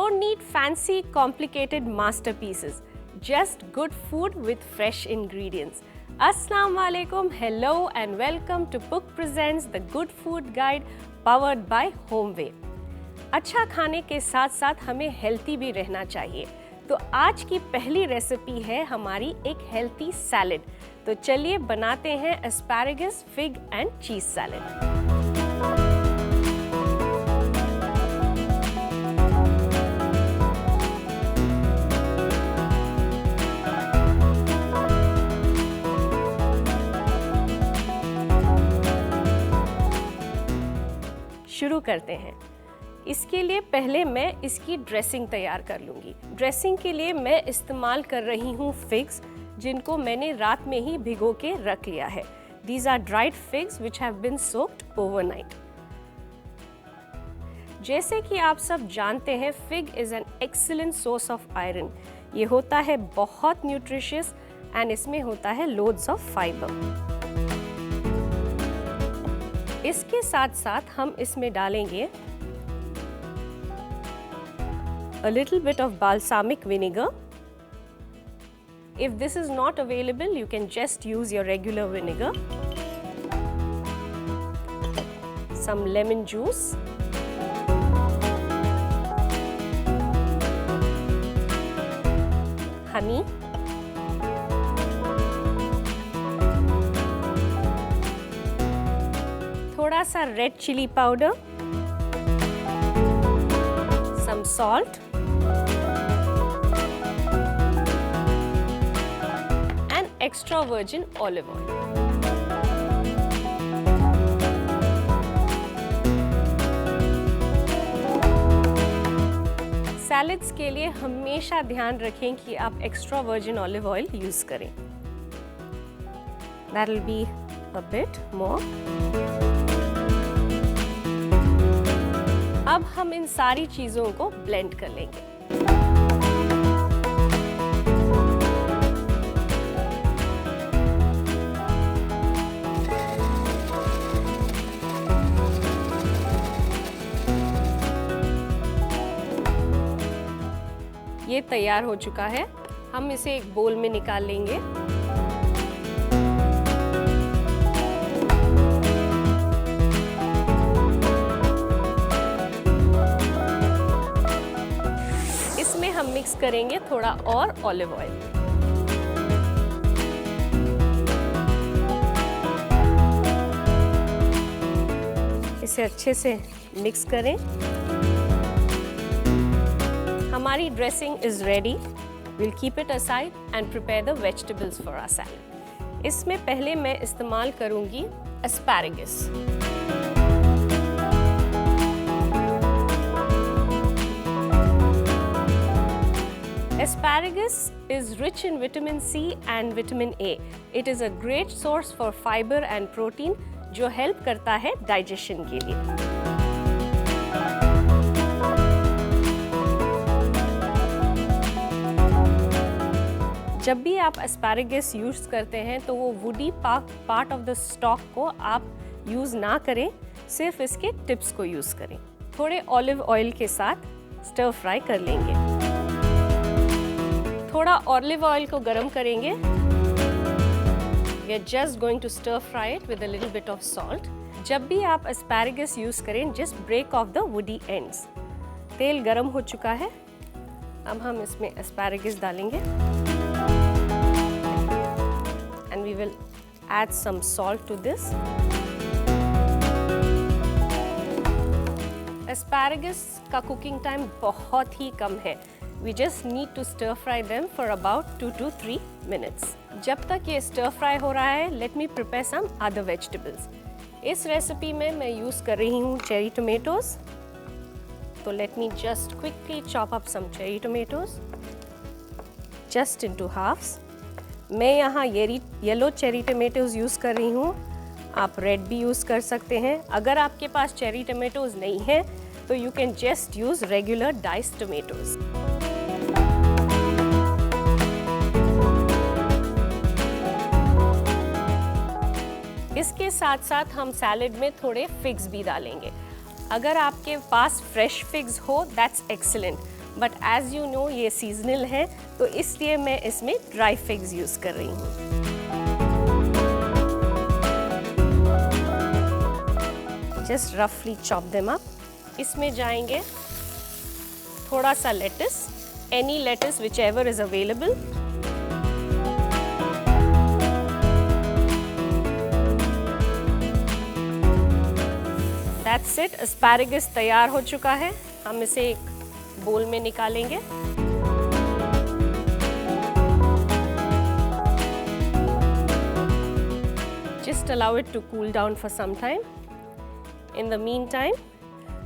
don't need fancy, complicated masterpieces. Just good food with fresh ingredients. Assalamu alaikum, hello and welcome to Book Presents The Good Food Guide powered by Homeway. अच्छा खाने के साथ साथ हमें healthy भी रहना चाहिए, तो आज की पहली रेसिपी है हमारी एक हेल्थी सैलेड। तो चलिए बनाते हैं asparagus, fig and cheese salad. शुरू करते हैं। इसके लिए पहले मैं इसकी ड्रेसिंग तैयार कर लूँगी। ड्रेसिंग के लिए मैं इस्तेमाल कर रही हूँ फिग्स, जिनको मैंने रात में ही भिगो के रख लिया है। These are dried figs which have been soaked overnight. जैसे कि आप सब जानते हैं, fig is an excellent source of iron. ये होता है बहुत न्यूट्रिशियस एंड इसमें होता है loads of fiber. इसके साथ साथ हम इसमें डालेंगे a little bit of balsamic vinegar. If this is not available, you can just use your regular vinegar. Some lemon juice. Honey. थोड़ा सा red chilli powder, some salt and extra virgin olive oil. Salads के लिए हमेशा ध्यान रखें कि आप extra virgin olive oil use करें। That will be a bit more. अब हम इन सारी चीजों को ब्लेंड कर लेंगे। ये तैयार हो चुका है। हम इसे एक बोल में निकाल लेंगे। हम मिक्स करेंगे थोड़ा और ऑलिव ऑयल। इसे अच्छे से मिक्स करें। हमारी dressing is ready. Will keep it aside and prepare the vegetables for our salad. इसमें पहले मैं इस्तेमाल करूंगी asparagus. Asparagus is rich in vitamin C and vitamin A. It is a great source for fiber and protein, जो help करता है digestion के लिए। जब भी आप एस्पैरागस यूज करते हैं तो वो woody part of the stock को आप यूज ना करें, सिर्फ इसके टिप्स को यूज करें। थोड़े ऑलिव ऑयल के साथ स्टर फ्राई कर लेंगे। थोड़ा ऑलिव ऑयल को गरम करेंगे। We are just going to stir fry it with a little bit of salt. जब भी आप एस्पैरागस यूज करें, just break off the woody ends. तेल गरम हो चुका है। अब हम इसमें एस्पैरागस डालेंगे and we will add some salt to this. Asparagus का कुकिंग टाइम बहुत ही कम है। We just need to stir fry them for about 2 to 3 minutes. जब तक ये stir fry हो रहा है, let me prepare some other vegetables. इस रेसिपी में मैं यूज़ कर रही हूँ cherry tomatoes. तो let me just quickly chop up some cherry tomatoes just into halves. मैं यहाँ येलो cherry tomatoes यूज़ कर रही हूँ। आप रेड भी यूज़ कर सकते हैं। अगर आपके पास cherry tomatoes नहीं है, तो you can just use regular diced tomatoes. इसके साथ साथ हम सैलेड में थोड़े फिग्स भी डालेंगे। अगर आपके पास फ्रेश फिग्स हो that's excellent, but as you know ये सीजनल है, तो इसलिए मैं इसमें ड्राई फिग्स यूज़ कर रही हूँ। जस्ट रफली चॉप देम अप। इसमें जाएंगे थोड़ा सा lettuce, any lettuce whichever is available. That's it, asparagus तैयार हो चुका है। हम इसे एक बोल में निकालेंगे। Just allow it to cool down for some time. In the meantime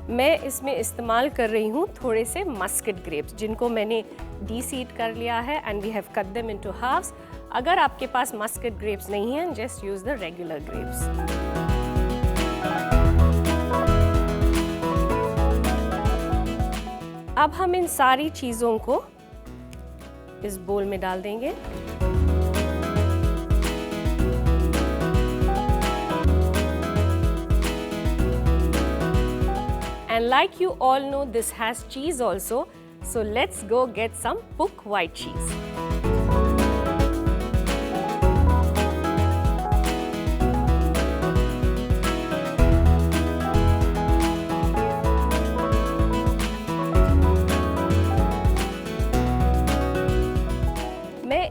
मैं इसमें इस्तेमाल कर रही हूँ थोड़े से मस्कट ग्रेप्स, जिनको मैंने डीसीड कर लिया है and we have cut them into halves. अगर आपके पास मस्कट ग्रेप्स नहीं हैं, just use the regular grapes. अब हम इन सारी चीज़ों को इस बोल में डाल देंगे। And like you all know, this has cheese also, so let's go get some Puk white cheese.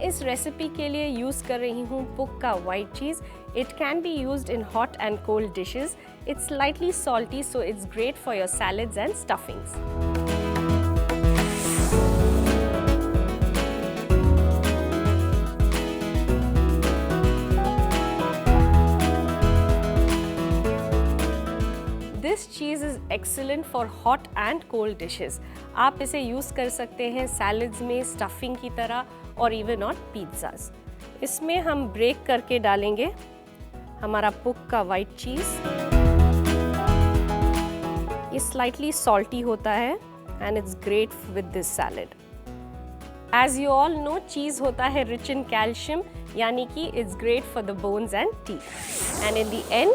इस रेसिपी के लिए यूज़ कर रही हूँ पुक का white cheese. It can be used in hot and cold dishes. It's slightly salty, so it's great for your salads and stuffings. This cheese is excellent for hot and cold dishes. आप इसे use कर सकते हैं salads में, stuffing की तरह, और even on pizzas. इसमें हम ब्रेक करके डालेंगे हमारा पुक का वाइट चीज़। ये स्लाइटली सॉल्टी होता है and it's great with this salad. As you all know, cheese होता है रिच इन कैल्शियम, यानी कि it's great for the bones and teeth. And in the end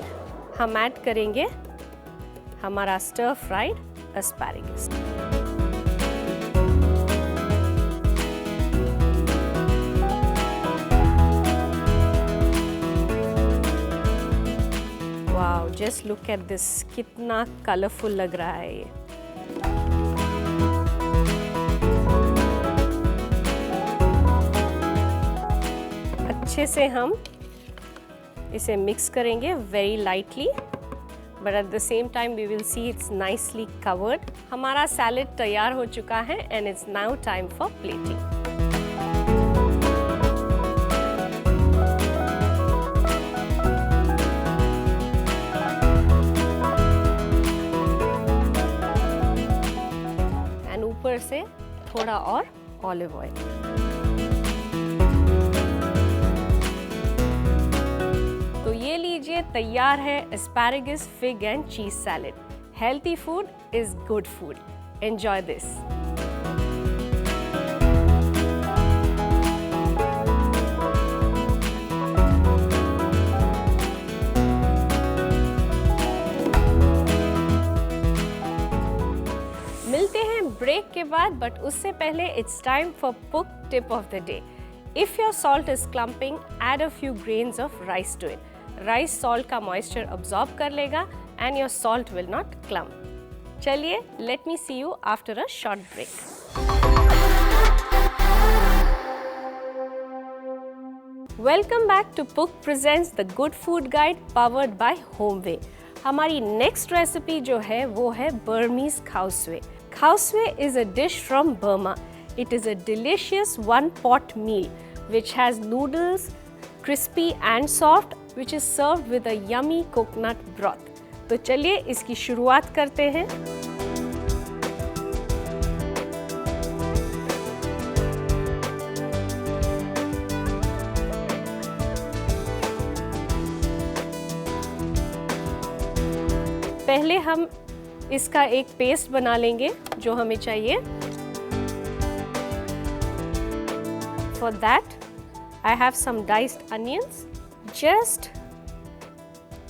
हम ऐड करेंगे हमारा stir fried asparagus. Wow, just look at this, कितना colourful लग रहा है ये। अच्छे से हम इसे मिक्स करेंगे very lightly, but at the same time we will see it's nicely covered. हमारा सैलेड तैयार हो चुका है and it's now time for plating. ऊपर से थोड़ा और ऑलिव ऑयल। तो ये लीजिए, तैयार है asparagus fig and cheese salad. Healthy food is good food. Enjoy this. मिलते हैं ब्रेक के बाद, बट उससे पहले it's time for Puck tip of the day. If your salt is clumping, add a few grains of rice to it. Rice salt का moisture absorb कर लेगा and your salt will not clump. चलिए, let me see you after a short break. Welcome back to Puck presents the good food guide powered by Homeway. हमारी next recipe जो है वो है Burmese khao suey. Khao is a dish from Burma. It is a delicious one-pot meal which has noodles, crispy and soft, which is served with a yummy coconut broth. तो चलिए इसकी शुरुआत करते हैं। पहले हम इसका एक पेस्ट बना लेंगे जो हमें चाहिए। For that, I have some diced onions, just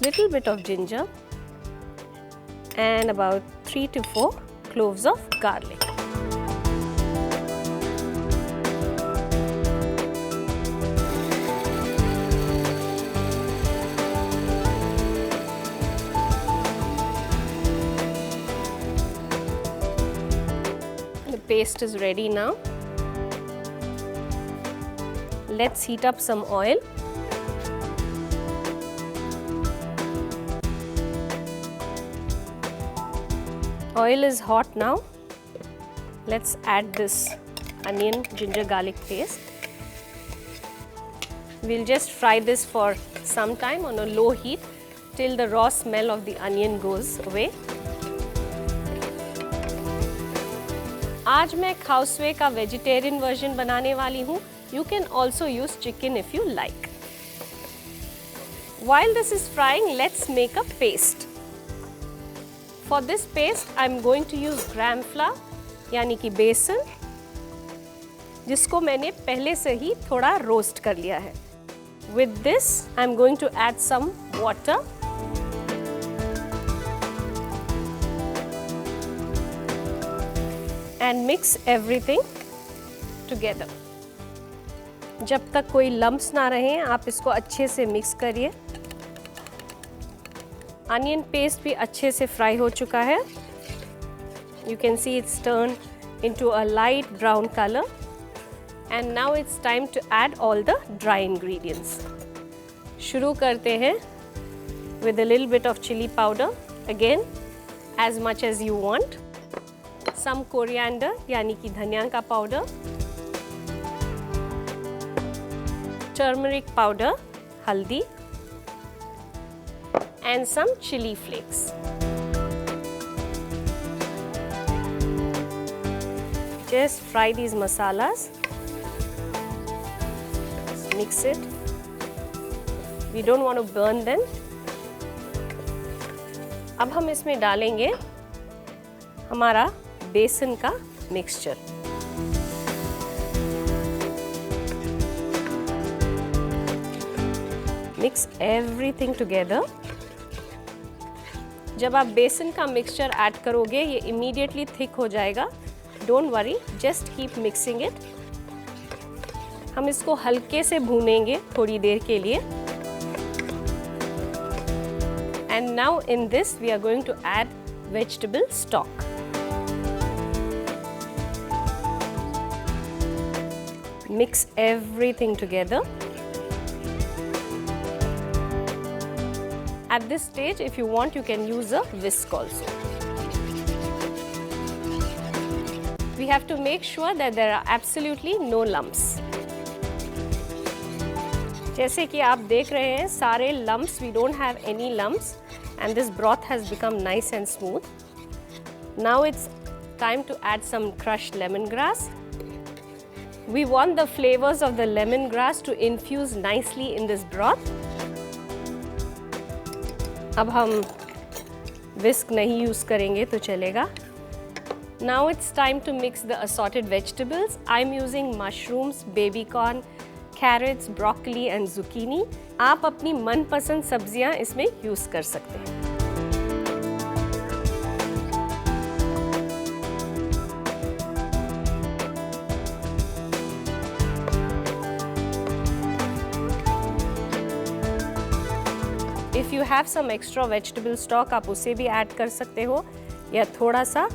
little bit of ginger, and about 3 to 4 cloves of garlic. paste is ready now. Let's heat up some oil. Oil is hot now. Let's add this onion, ginger, garlic paste. We'll just fry this for some time on a low heat till the raw smell of the onion goes away. आज मैं खाउसवे का vegetarian version बनाने वाली हूँ. You can also use chicken if you like. While this is frying, let's make a paste. For this paste, I'm going to use gram flour, यानी कि बेसन, जिसको मैंने पहले से ही थोड़ा रोस्ट कर लिया है. With this, I'm going to add some water. And mix everything together. जब तक कोई लम्प्स ना रहें, आप इसको अच्छे से मिक्स करिए. Onion paste भी अच्छे से फ्राई हो चुका है. You can see it's turned into a light brown color. And now it's time to add all the dry ingredients. शुरू करते हैं with a little bit of chili powder. Again, as much as you want. Some coriander, यानी कि धनिया का powder. Turmeric powder, haldi. And some chili flakes. Just fry these masalas. Mix it. We don't want to burn them. अब हम इसमें डालेंगे हमारा बेसन का मिक्सचर. Mix everything together. जब आप बेसन का मिक्सचर ऐड करोगे, ये इमीडिएटली थिक हो जाएगा. Don't worry, just keep mixing it. हम इसको हल्के से भूनेंगे थोड़ी देर के लिए. And now in this we are going to add vegetable stock. Mix everything together. At this stage, if you want, you can use a whisk also. We have to make sure that there are absolutely no lumps. जैसे कि आप देख रहे हैं, सारे lumps, we don't have any lumps, and this broth has become nice and smooth. Now it's time to add some crushed lemongrass. We want the flavors of the lemongrass to infuse nicely in this broth. अब हम whisk नहीं use करेंगे तो चलेगा. Now it's time to mix the assorted vegetables. I'm using mushrooms, baby corn, carrots, broccoli and zucchini. आप अपनी मनपसंद सब्जियां इसमें यूज़ कर सकते हैं. If you have some extra vegetable stock, आप उसे भी ऐड कर सकते हो या थोड़ा सा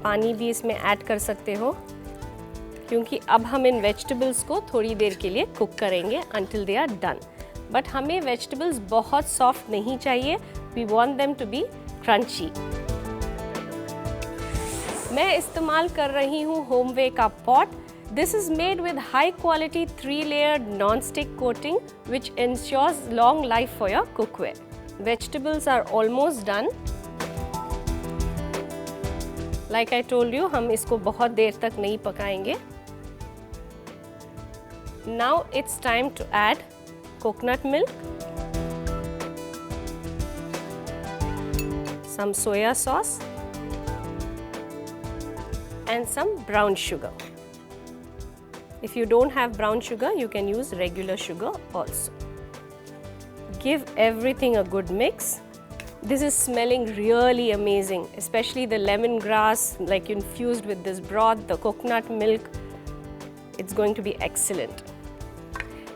पानी भी इसमें ऐड कर सकते हो, क्योंकि अब हम इन वेजिटेबल्स को थोड़ी देर के लिए कुक करेंगे until they are done. But हमें वेजिटेबल्स बहुत सॉफ्ट नहीं चाहिए. We want them to be crunchy. मैं इस्तेमाल कर रही हूँ होमवे का pot. This is made with high quality 3-layered non-stick coating which ensures long life for your cookware. Vegetables are almost done. Like I told you, हम इसको बहुत देर तक नहीं पकाएंगे. Now it's time to add coconut milk, some soya sauce, and some brown sugar. If you don't have brown sugar, you can use regular sugar also. Give everything a good mix. This is smelling really amazing, especially the lemongrass, like infused with this broth, the coconut milk. It's going to be excellent.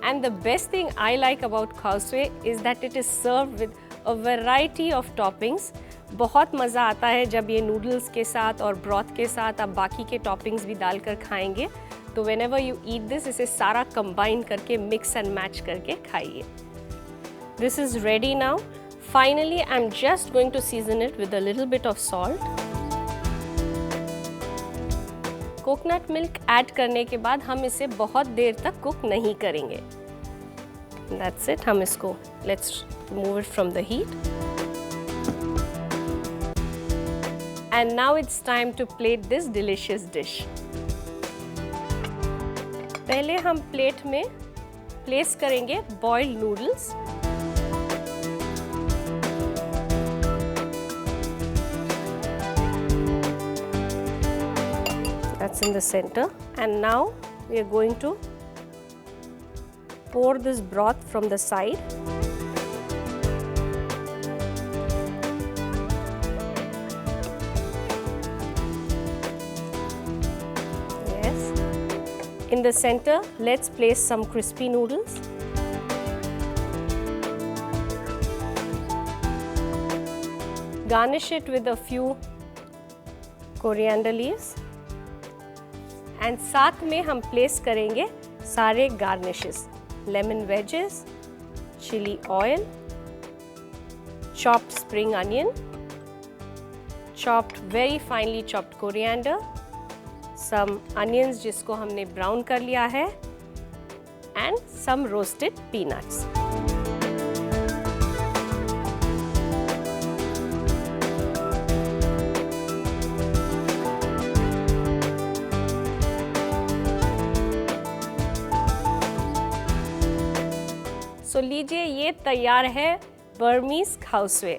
And the best thing I like about khao soi is that it is served with a variety of toppings बहुत मज़ा आता है जब ये noodles के साथ और broth के साथ आप बाकी के टॉपिंग्स भी डालकर खाएंगे। तो whenever you eat this, इसे सारा कंबाइन करके मिक्स एंड मैच करके खाइए। This is ready now. Finally, I'm just going to season it with a little bit of salt. Coconut milk add करने के बाद हम इसे बहुत देर तक कुक नहीं करेंगे। That's it. हम इसको let's remove it from the heat. And now it's time to plate this delicious dish. पहले हम प्लेट में प्लेस करेंगे boiled noodles. That's in the center, and now we are going to pour this broth from the side. Yes. In the center, let's place some crispy noodles. Garnish it with a few coriander leaves. And साथ में हम place करेंगे सारे garnishes, lemon wedges, chilli oil, chopped spring onion, chopped very finely chopped coriander, some onions जिसको हमने brown कर लिया है, एंड सम रोस्टेड पीनट्स। तो लीजिए, ये तैयार है Burmese खाउस्वे।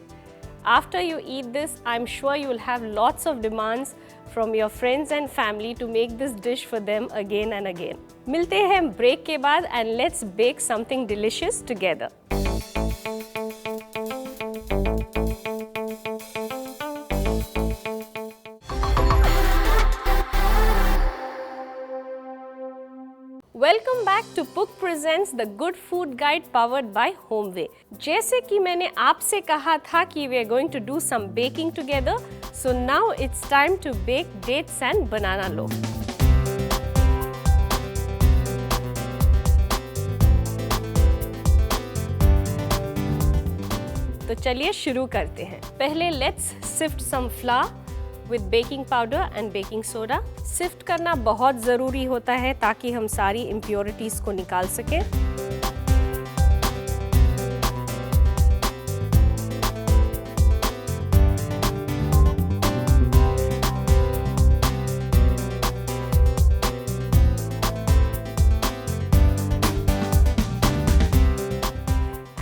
After you eat this, I'm sure you will have lots of demands from your friends and family to make this dish for them again and again. मिलते हैं break के बाद and let's bake something delicious together. Welcome back to Puck presents the good food guide powered by Homeway. जैसे कि मैंने आपसे कहा था कि we are going to do some baking together, so now it's time to bake dates and banana loaf. तो चलिए शुरू करते हैं। पहले let's sift some flour with baking powder and baking soda. Sift करना बहुत ज़रूरी होता है ताकि हम सारी इम्प्योरिटीज़ को निकाल सकें।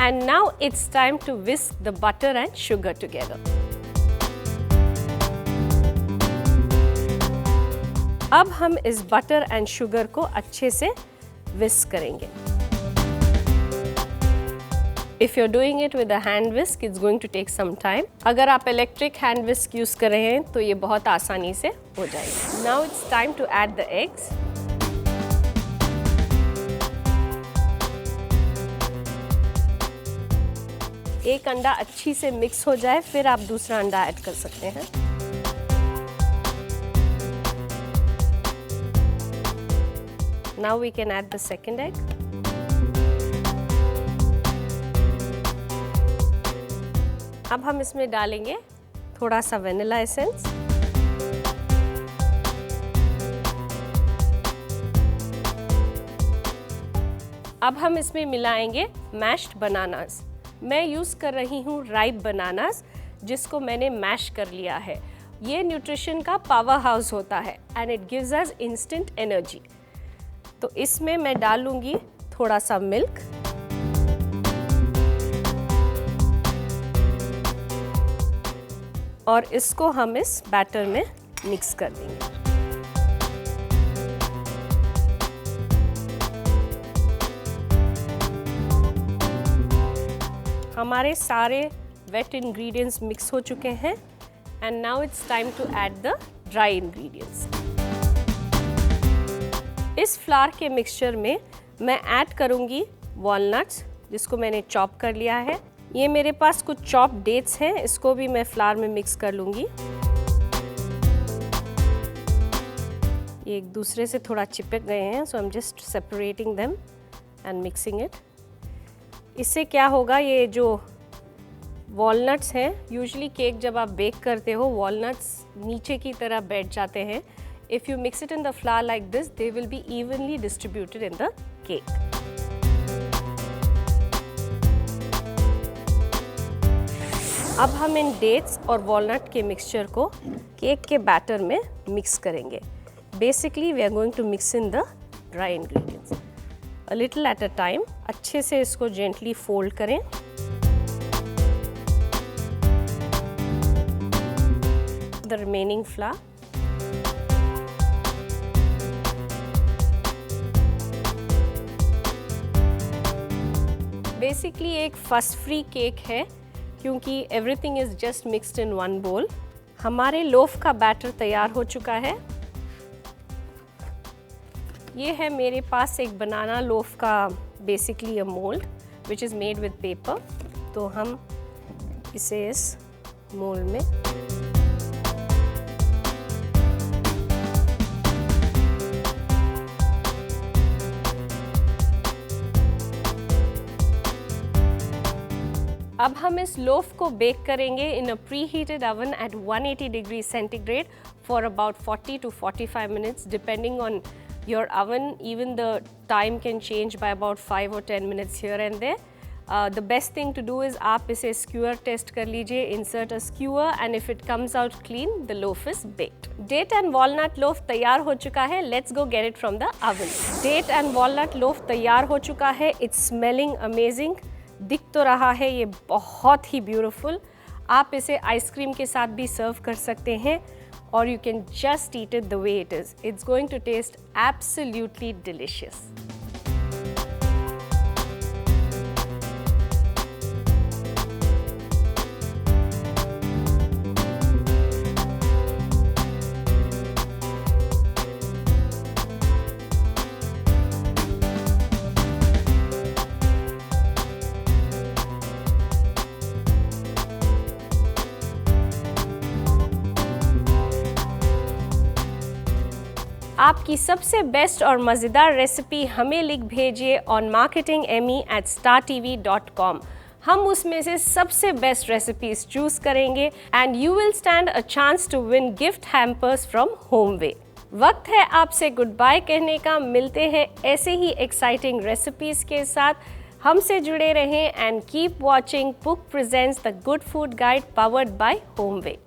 And now it's time to whisk the butter and sugar together. अब हम इस बटर एंड शुगर को अच्छे से विस्क करेंगे। If you're doing it with a hand whisk, it's going to take some time. अगर आप इलेक्ट्रिक हैंड विस्क यूज कर रहे हैं तो ये बहुत आसानी से हो जाएगा। Now it's time to add the eggs. एक अंडा अच्छी से मिक्स हो जाए, फिर आप दूसरा अंडा ऐड कर सकते हैं। Now we can add the second egg. अब हम इसमें डालेंगे थोड़ा सा वेनिला एसेंस, अब हम इसमें मिलाएंगे मैश्ड बनानास। मैं यूज़ कर रही हूँ राइप बनानास, जिसको मैंने मैश कर लिया है। ये न्यूट्रिशन का पावर हाउस होता है and it gives us instant energy. तो इसमें मैं डालूंगी थोड़ा सा मिल्क, और इसको हम इस बैटर में मिक्स कर देंगे। हमारे सारे वेट इंग्रेडिएंट्स मिक्स हो चुके हैं and now it's time to add the dry ingredients. इस फ्लावर के मिक्सचर में मैं ऐड करूंगी वॉलनट्स, जिसको मैंने चॉप कर लिया है। ये मेरे पास कुछ चॉप डेट्स हैं, इसको भी मैं फ्लावर में मिक्स कर लूँगी। ये एक दूसरे से थोड़ा चिपक गए हैं, so I am just separating them and mixing it. इससे क्या होगा, ये जो वॉलनट्स हैं, यूजुअली केक जब आप बेक करते हो वॉलनट्स नीचे की तरह बैठ जाते हैं। If you mix it in the flour like this, they will be evenly distributed in the cake. अब हम इन डेट्स और वॉलनट के मिक्सचर को केक के बैटर में मिक्स करेंगे। Basically we are going to mix in the dry ingredients a little at a time. अच्छे से इसको जेंटली फोल्ड करें। द रिमेनिंग फ्लावर, बेसिकली एक फस फ्री केक है क्योंकि everything is just mixed in one बोल। हमारे लोफ का बैटर तैयार हो चुका है। ये है मेरे पास एक बनाना लोफ का basically a mould which is made with paper. तो हम इसे इस मोल्ड में अब हम इस लोफ को बेक करेंगे in a preheated oven at 180 degree centigrade for about 40 to 45 minutes depending on your oven. Even the time can change by about 5 or 10 minutes here and there. The best thing to do is आप इसे skewer test कर लीजिए, insert a skewer and if it comes out clean, the loaf is baked. Date and walnut loaf तैयार हो चुका है. Let's go get it from the oven. Date and walnut loaf तैयार हो चुका है. It's smelling amazing. दिख तो रहा है ये बहुत ही ब्यूटीफुल। आप इसे आइसक्रीम के साथ भी सर्व कर सकते हैं और you can just eat it the way it is. It's going to taste absolutely delicious. आपकी सबसे बेस्ट और मज़ेदार रेसिपी हमें लिख भेजिए ऑन marketingme@startv.com। हम उसमें से सबसे बेस्ट रेसिपीज चूज़ करेंगे and you will stand a chance to win gift hampers from Homeway. वक्त है आपसे गुड बाय कहने का। मिलते हैं ऐसे ही एक्साइटिंग रेसिपीज़ के साथ। हमसे जुड़े रहें and keep watching Puck presents the good food guide powered by होमवे।